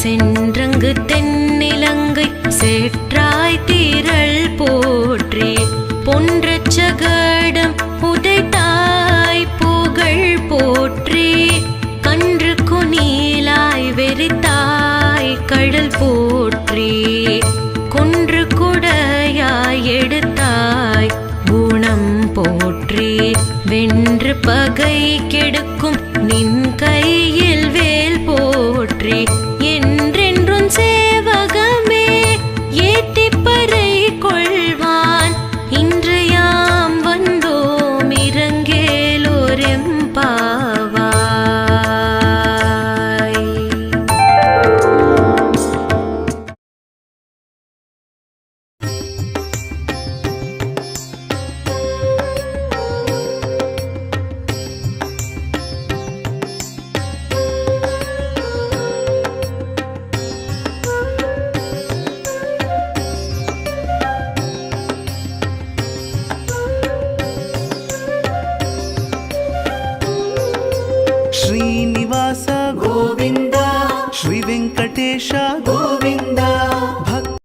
சென்றங்கு தென்னிலங்கை சேற்றாய் தீரள் போற்றி பொன்றச் சகடம் உதைத்தாய் புகழ் போற்றி கன்று குனிலாய் வெறித்தாய் கடல் போற்றி கொன்று குடையாய் எடுத்தாய் குணம் போற்றி வென்று பகை கெடுக்கும் நின் கையில் வேல் போற்றி என்றென்றும் சேவகமே ஏத்திப்பறை கொள்வான் இன்று யாம் வந்தோம் இரங்கேலோரெம்பாவாய். ಶ್ರೀನಿವಾಸ ಗೋವಿಂದ ಶ್ರೀ ವೆಂಕಟೇಶ